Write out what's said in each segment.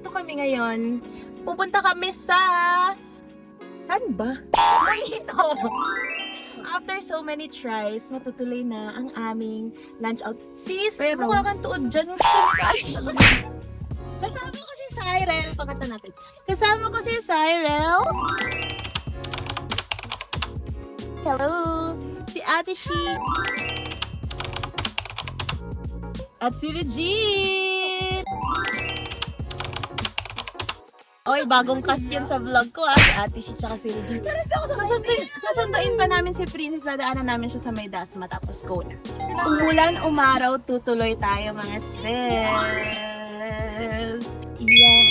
nandito kami ngayon. Pupunta kami sa... Saan ba? Dito! After so many tries, matutuloy na ang aming lunch out. Sis, Pero- mukha kang tuod dyan. Kasama ko si Cyril. Pakata natin. Kasama ko si Cyril. Hello! Si Ate Shi. At si Regine. Oy, bagong cast yan sa vlog ko si Ate Shi tsaka si Regine. Susunduin pa namin si Princess. Dadaanan namin siya sa may dasma tapos go na. Umulan, umaraw, tutuloy tayo mga sis. Yeah.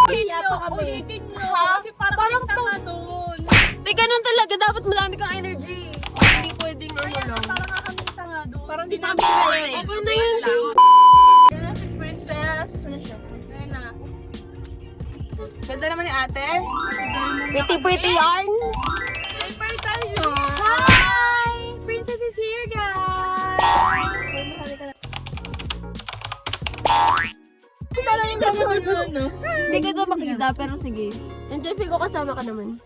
Kaya pa kami. Ulitin mo. Ha? Kasi parang tanga doon. Di ganun talaga. Dapat malami kang energy. Hindi pwedeng ano lang. Parang kami tanga doon. Parang di namin sila Okay na yun. Kaya si Princess. Ano siya? Ayun na. Ganda naman ni ate. Pretty yarn. Paper tayo. Hi! Princess is here, guys! Parang yung gagawin mo, no? Hindi ka daw makikita, pero sige. Enjoy ko kasama ka naman.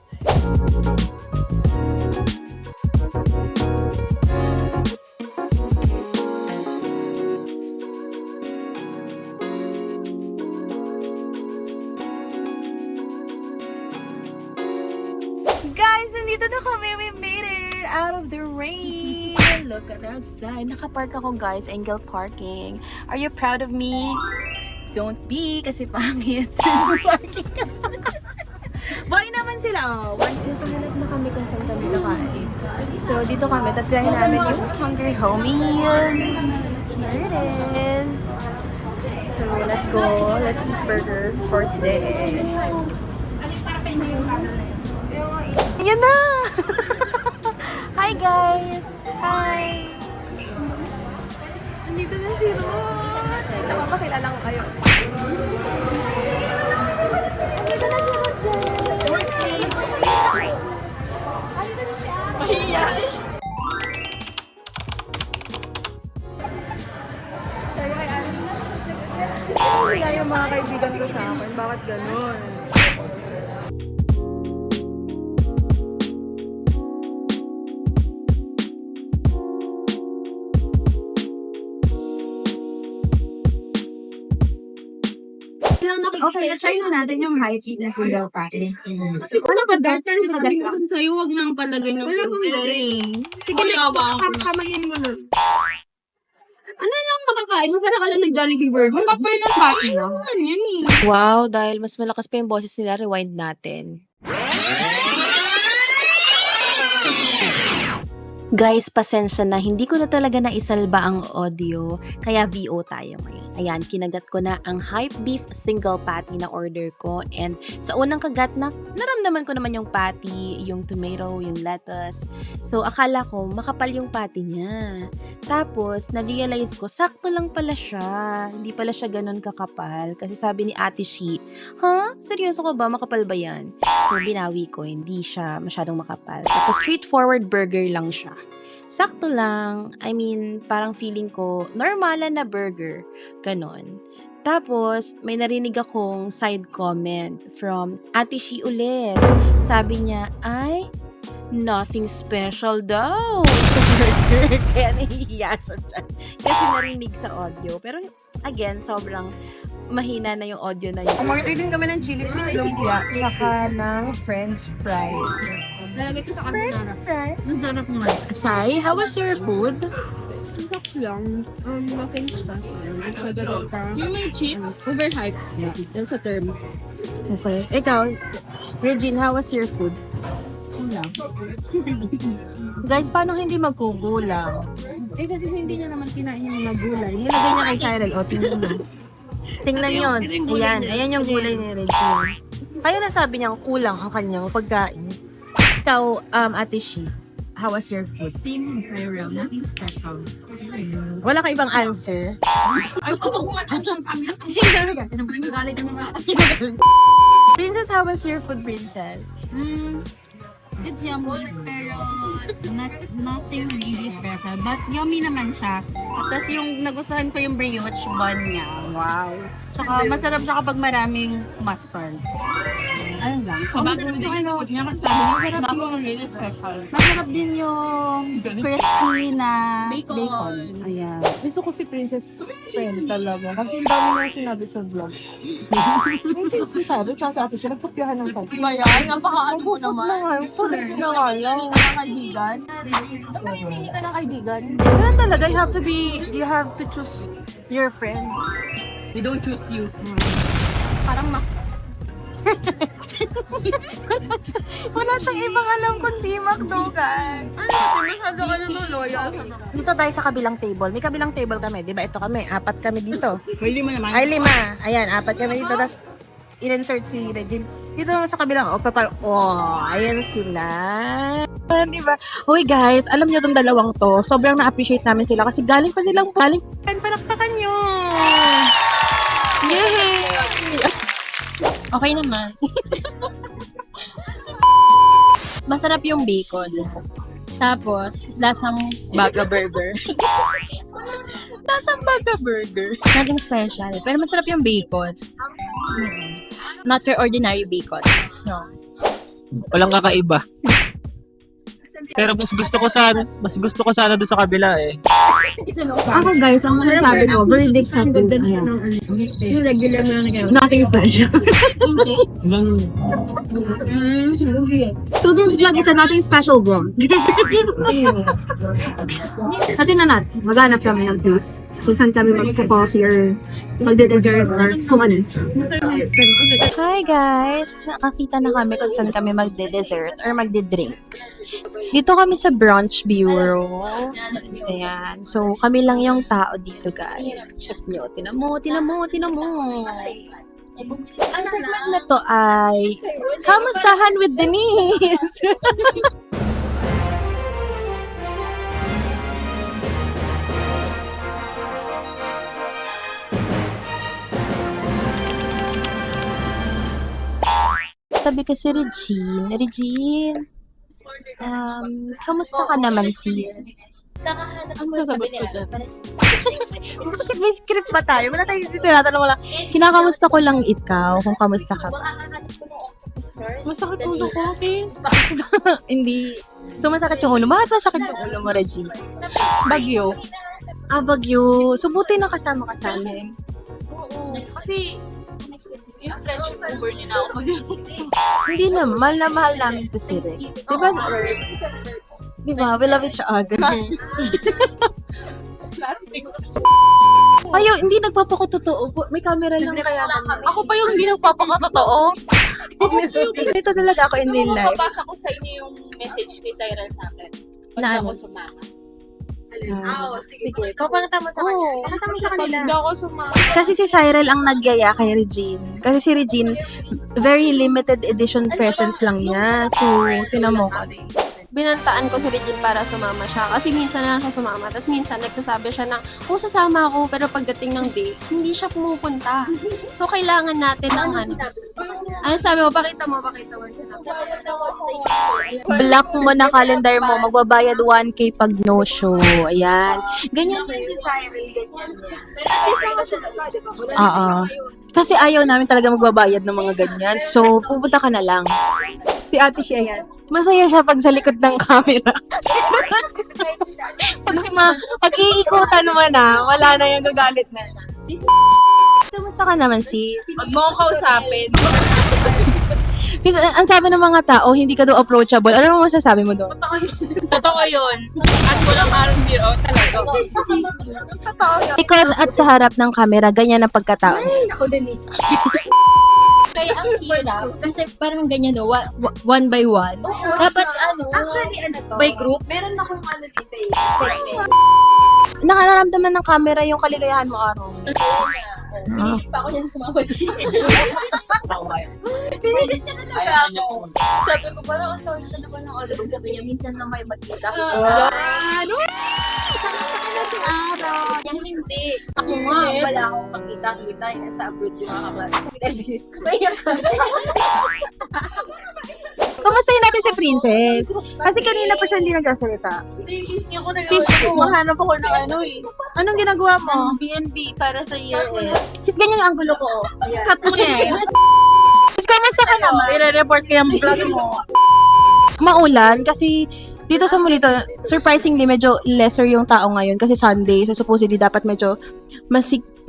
Guys, nandito na kami. We made it out of the rain. Look at outside. Nakapark ako, guys. Angle parking. Are you proud of me? Don't be, kasi pangit. Parking ka. Boy naman sila, oh. Hanap na kami kung saan kami nakain. So, dito kami. Tatlahin namin yung Hungry Homies. Here it is. So, let's go. Let's eat burgers for today. Ayan na! Hi guys! Hi! Nandito na si Ruth! Napapakilala ko kayo. Nandito na si Ruth guys! Mahiya! Kaya yung mga kaibigan ko sa akin, bakit ganun? Okay, try na natin yung high heat na single practice. Ano ba dahil? Ano ba dahil? Sa'yo, huwag nang palagay ng Sige, kamayin mo na. Ano lang makakain? Masarap ka lang ng Jollibee Burger. Magpapay ng party lang. Ano yan eh? Wow, dahil mas malakas pa yung boses nila, rewind natin. Guys, pasensya na, hindi ko na talaga naisalba ang audio, kaya VO tayo ngayon. Ayan, kinagat ko na ang hype beef single patty na order ko, and sa unang kagat na, naramdaman ko naman yung patty, yung tomato, yung lettuce. So, akala ko makapal yung patty niya. Tapos, na-realize ko, sakto lang pala siya. Hindi pala siya ganun kakapal. Kasi sabi ni Ate Shi, ha? Seryoso ka ba? Makapal ba yan? So, binawi ko, hindi siya masyadong makapal. Tapos, straightforward burger lang siya. Sakto lang. I mean, parang feeling ko, normalan na burger. Ganon. Tapos, may narinig akong side comment from Ate Shi ulit. Sabi niya, ay, nothing special daw sa burger. Kaya nahihiya siya dyan. Kasi narinig sa audio. Pero, again, sobrang mahina na yung audio na yun. Umorder din kami ng chili cheese lumpia tsaka ng french fries. Lagay ko sa kanila. Ang sarap mo. Sai, how was your food? Sarap lang. Nothing special. Yung may chips? Overhyped. Yan sa term. Okay. Ikaw, Regine, how was your food? Kulang. Guys, paano hindi magkugulang? Eh kasi hindi niya naman kinain yung mga gulay. Nilagay niya kay Cyril. O, tingnan mo. Tingnan yun. Ayan. Ayan yung gulay ni Regine. Kaya nasabi niyang kulang ang kanyang pagkain. Ikaw, Ate Shi, how was your food? Same with Cyril. Nothing special. Wala ka ibang answer? Ay, ko nga ang kami. Tinabring ko galit yung mga... Princess, how was your food, Princess? It's yummy, pero nothing really special. But yummy naman siya. At tapos yung nagustuhan ko yung brioche bun niya. Wow. Tsaka masarap siya kapag maraming mustard. Ayun lang. Masarap din yung food niya kasi masarap yung really special. Masarap din yung crispy na bacon. Ayan. Gusto ko si Princess Friend talaga. Kasi ang dami na sinabi sa vlog. Kasi si Sabi, tsaka sa ate siya, nagkopyahan ng Sabi. Diba yan? Napaka-ano mo naman. Sorry na nga lang. Hindi ka ng kaibigan. Dapat hindi ka ng kaibigan. Kaya talaga, you have to choose your friends. We don't choose you. Parang Wala siyang ibang alam kundi McDogan. masyado ka naman loyal. Dito tayo sa kabilang table. May kabilang table kami. Di ba ito kami? 4 kami dito. May lima naman. Ay, 5. Ayan, 4 kami dito. Tapos, in-insert si Regine. Dito naman sa kabilang. Ayan sila. Diba? Hoy guys, alam nyo itong dalawang to. Sobrang na-appreciate namin sila kasi galing pa silang palakpakan nyo. Yay! Okay naman. Masarap yung bacon. Tapos, lasang baga burger. Lasang baga burger. Nothing special. Pero masarap yung bacon. Not your ordinary bacon. No. Walang kakaiba. Pero mas gusto ko sana doon sa kabila eh. Ako guys, ang masasabi ko, verdict sa food. Yung regular na Nothing special. So this vlog is a nothing special vlog. Natin na natin, maghanap kami ng place. Kung saan kami mag-coffee or magde-dessert or kung ano. Hi guys! Nakakita na kami kung saan kami magde-dessert or magde-drinks. Dito kami sa brunch bureau. Ayan. So, kami lang yung tao dito guys. Check nyo. Tinan mo. Ang segment na to ay Kamustahan with Denise! Sabi ko si Regine, kamusta ka naman sis? Ang sasagot ko dyan. Bakit may script ba tayo? Wala tayo dito tinatanong wala. Kinakamusta ko lang ikaw kung kamusta ka. Masakit ulo ko, okay? Hindi. So masakit yung ulo. Bakit masakit yung ulo mo, Regine? Bagyo. Bagyo. So buti na kasama ka sa amin. Kasi yung friendship over niya na ako Hindi naman. Mahal namin to si Rex. Diba? Diba? We love each other. plastic. Ayo, hindi nagpapakatotoo. May camera lang kaya. Ako pa yung hindi nagpapakatotoo. Kasi ito talaga ako in real life. Mababasa ko sa inyo yung message ni Cyril sa akin. Pag Na ako ano? sumama. Sige. Papakita mo sa kanya. Pakita mo sa kanila. Pag ako sumama. Kasi si Cyril ang nagyaya kay Regine. Kasi si Regine, very limited edition presents lang niya. So, tinan mo ka. Binantaan ko si Regine para sumama siya. Kasi minsan na lang siya sumama. Tapos minsan nagsasabi siya na, sasama ako. Pero pagdating ng date, hindi siya pumupunta. So, kailangan natin ng ano. Ano sabi mo? Pakita mo. Block mo na calendar mo. Magbabayad 1K pag no show. Ayan. Ganyan din si Cyril. Ganyan niya. Oo. Kasi ayaw namin talaga magbabayad ng mga ganyan. So, pupunta ka na lang. Si ate siya yan. Masaya siya pag sa likod ng camera. Pag iikutan mo na, wala na yung gagalit na siya. Kamusta ka naman, sis? Pag mo ko kausapin. Sis, ang sabi ng mga tao, hindi ka daw approachable. Ano mo masasabi mo doon? Totoo yun. At walang parang biro talaga. Ikaw at sa harap ng camera, ganyan ang pagkatao niya. Ako, Denise. Kaya ang hirap, kasi parang ganyan no, one by one. Dapat by group. Meron akong ano dito eh. Nakararamdaman ng camera yung kaligayahan mo, Aaron. Hindi pa ako yan sumama dito. Sabi ko parang ang tawag na naman ng audio. Sabi niya, minsan lang kayo magkita. Ano? Yang hindi. Ako nga, wala akong makita-kita. Yung sa abroad yung mga kaklase. Kaya Kamustahin natin si Princess. Kasi kanina pa siya hindi nagsasalita. Sis, kumahanap ako ng ano eh. Anong ginagawa mo? BNB para sa year-end. Sis, ganyan ang angulo ko. Cut mo na eh. Sis, kamusta ka naman? I-report ko yung vlog mo. Maulan kasi dito sa Molito, surprisingly, medyo lesser yung tao ngayon kasi Sunday. So, supposedly, dapat medyo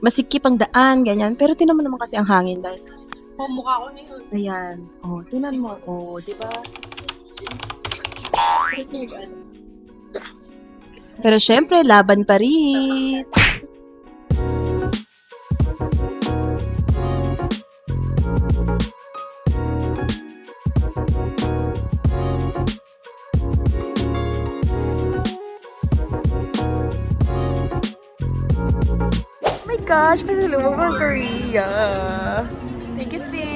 masikip ang daan, ganyan. Pero tinan mo naman kasi ang hangin dahil. Mukha ko na yun. Ayan. Oh, tinan mo. Oh, di ba? Pero syempre, laban pa rin. Oh my gosh, pasalubong from Korea. Thank you, sis.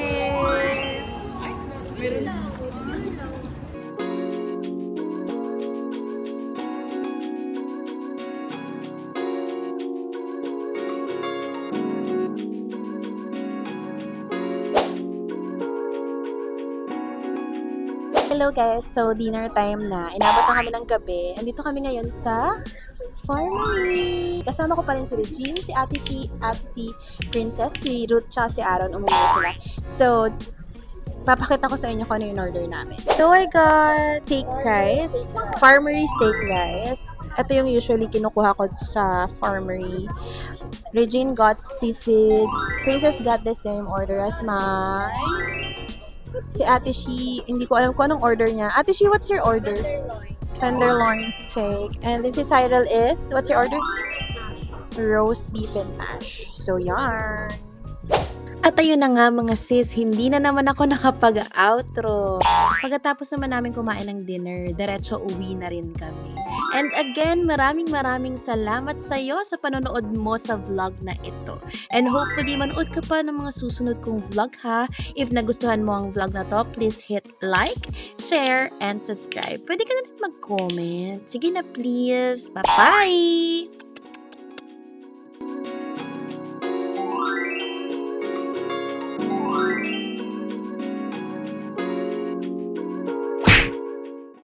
Hello guys, so dinner time na. Inabot na kami ng gabi. Andito kami ngayon sa Farmery. Kasama ko pa rin si Regine, si Ate Chi, at si Princess, si Ruth, tsaka si Aaron. Umuwi sila. So, papakita ko sa inyo kung ano yung order namin. So, I got steak rice, Farmery steak rice. Ito yung usually kinukuha ko sa Farmery. Regine got sisig. Princess got the same order as mine. Si Ate Shi, hindi ko alam kung anong order niya. Ate Shi, what's your order? Tenderloin steak. And then si Cyril is, what's your order? Roast beef and mash. So, yarn. At ayun na nga mga sis, hindi na naman ako nakapag-outro. Pagkatapos naman namin kumain ng dinner, diretso uwi na rin kami. And again, maraming salamat sa iyo sa panonood mo sa vlog na ito. And hopefully, manood ka pa ng mga susunod kong vlog ha. If nagustuhan mo ang vlog na to, please hit like, share, and subscribe. Pwede ka na rin mag-comment. Sige na please. Bye-bye!